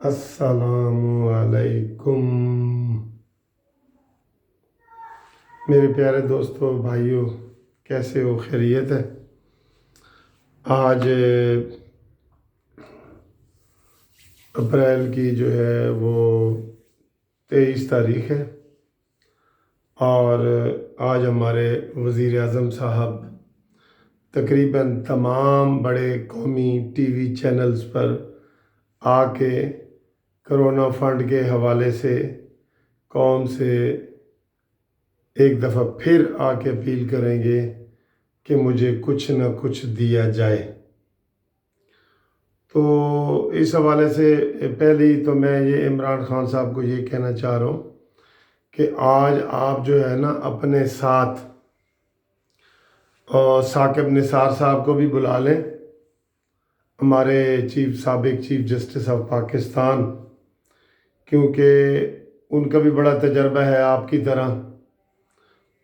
السلام علیکم میرے پیارے دوستوں بھائیوں، کیسے ہو؟ خیریت ہے؟ آج اپریل کی جو ہے وہ 23 تاریخ ہے، اور آج ہمارے وزیر اعظم صاحب تقریباً تمام بڑے قومی ٹی وی چینلز پر آ کے کرونا فنڈ کے حوالے سے قوم سے ایک دفعہ پھر آ کے اپیل کریں گے کہ مجھے کچھ نہ کچھ دیا جائے۔ تو اس حوالے سے پہلی تو میں یہ عمران خان صاحب کو یہ کہنا چاہ رہا ہوں کہ آج آپ جو ہے نا اپنے ساتھ ثاقب نثار صاحب کو بھی بلا لیں، ہمارے سابق چیف جسٹس آف پاکستان، کیونکہ ان کا بھی بڑا تجربہ ہے آپ کی طرح۔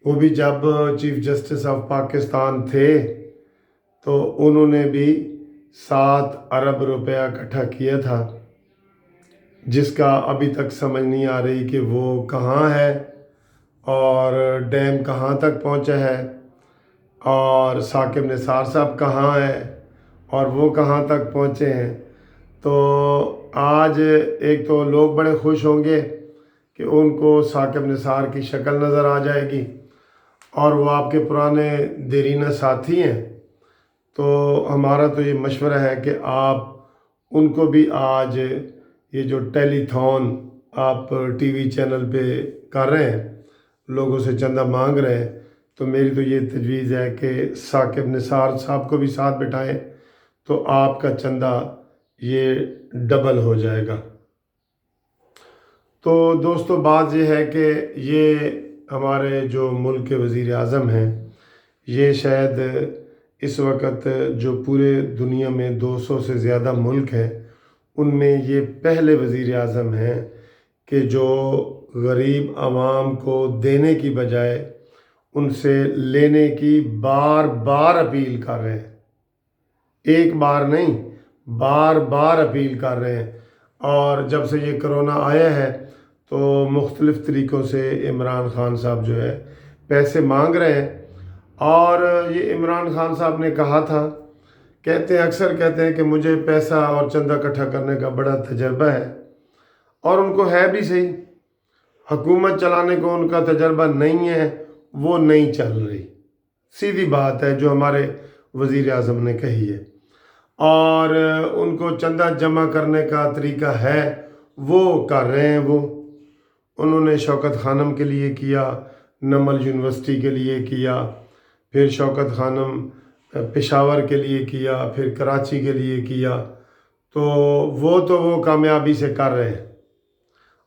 وہ بھی جب چیف جسٹس آف پاکستان تھے تو انہوں نے بھی 7 ارب روپیہ اکٹھا کیا تھا، جس کا ابھی تک سمجھ نہیں آ رہی کہ وہ کہاں ہے اور ڈیم کہاں تک پہنچا ہے، اور ثاقب نثار صاحب کہاں ہے اور وہ کہاں تک پہنچے ہیں۔ تو آج ایک تو لوگ بڑے خوش ہوں گے کہ ان کو ثاقب نثار کی شکل نظر آ جائے گی، اور وہ آپ کے پرانے دیرینہ ساتھی ہیں۔ تو ہمارا تو یہ مشورہ ہے کہ آپ ان کو بھی آج یہ جو ٹیلی تھون آپ ٹی وی چینل پہ کر رہے ہیں، لوگوں سے چندہ مانگ رہے ہیں، تو میری تو یہ تجویز ہے کہ ثاقب نثار صاحب کو بھی ساتھ بٹھائیں تو آپ کا چندہ یہ ڈبل ہو جائے گا۔ تو دوستو بات یہ ہے کہ یہ ہمارے جو ملک کے وزیر اعظم ہیں، یہ شاید اس وقت جو پورے دنیا میں 200 سے زیادہ ملک ہیں، ان میں یہ پہلے وزیر اعظم ہیں کہ جو غریب عوام کو دینے کی بجائے ان سے لینے کی بار بار اپیل کر رہے ہیں۔ ایک بار نہیں، بار بار اپیل کر رہے ہیں۔ اور جب سے یہ کرونا آیا ہے تو مختلف طریقوں سے عمران خان صاحب جو ہے پیسے مانگ رہے ہیں، اور یہ عمران خان صاحب نے کہا تھا، اکثر کہتے ہیں کہ مجھے پیسہ اور چندہ اکٹھا کرنے کا بڑا تجربہ ہے، اور ان کو ہے بھی صحیح۔ حکومت چلانے کو ان کا تجربہ نہیں ہے، وہ نہیں چل رہی، سیدھی بات ہے جو ہمارے وزیر اعظم نے کہی ہے۔ اور ان کو چندہ جمع کرنے کا طریقہ ہے، وہ کر رہے ہیں۔ وہ انہوں نے شوکت خانم کے لیے کیا، نمل یونیورسٹی کے لیے کیا، پھر شوکت خانم پشاور کے لیے کیا، پھر کراچی کے لیے کیا۔ تو وہ کامیابی سے کر رہے ہیں،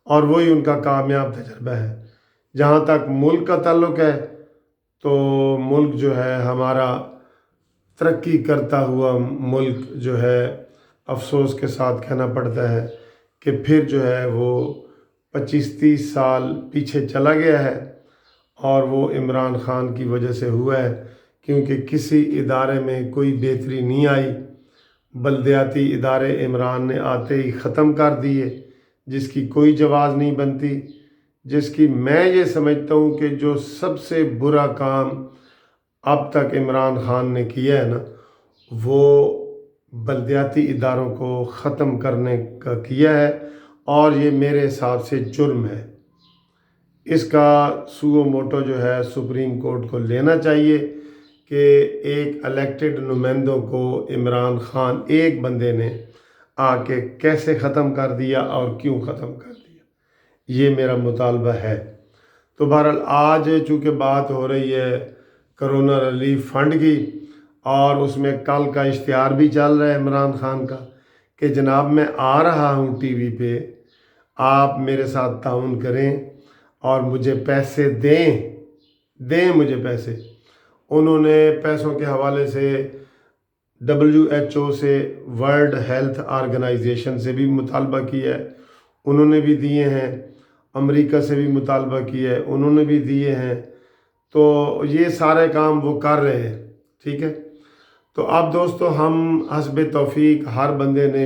اور وہی ان کا کامیاب تجربہ ہے۔ جہاں تک ملک کا تعلق ہے تو ملک جو ہے ہمارا ترقی کرتا ہوا ملک جو ہے، افسوس کے ساتھ کہنا پڑتا ہے کہ پھر جو ہے وہ 25-30 سال پیچھے چلا گیا ہے، اور وہ عمران خان کی وجہ سے ہوا ہے، کیونکہ کسی ادارے میں کوئی بہتری نہیں آئی۔ بلدیاتی ادارے عمران نے آتے ہی ختم کر دیے، جس کی کوئی جواز نہیں بنتی، جس کی میں یہ سمجھتا ہوں کہ جو سب سے برا کام اب تک عمران خان نے کیا ہے نا، وہ بلدیاتی اداروں کو ختم کرنے کا کیا ہے، اور یہ میرے حساب سے جرم ہے۔ اس کا سو موٹو جو ہے سپریم کورٹ کو لینا چاہیے کہ ایک الیکٹڈ نمائندوں کو عمران خان ایک بندے نے آ کے کیسے ختم کر دیا اور کیوں ختم کر دیا، یہ میرا مطالبہ ہے۔ تو بہرحال آج چونکہ بات ہو رہی ہے کرونا ریلیف فنڈ کی، اور اس میں کل کا اشتہار بھی چل رہا ہے عمران خان کا کہ جناب میں آ رہا ہوں ٹی وی پہ، آپ میرے ساتھ تعاون کریں اور مجھے پیسے دیں مجھے پیسے۔ انہوں نے پیسوں کے حوالے سے WHO سے، ورلڈ ہیلتھ آرگنائزیشن سے بھی مطالبہ کیا ہے، انہوں نے بھی دیے ہیں۔ امریکہ سے بھی مطالبہ کیا ہے، انہوں نے بھی دیے ہیں۔ تو یہ سارے کام وہ کر رہے ہیں، ٹھیک ہے۔ تو اب دوستو ہم حسب توفیق ہر بندے نے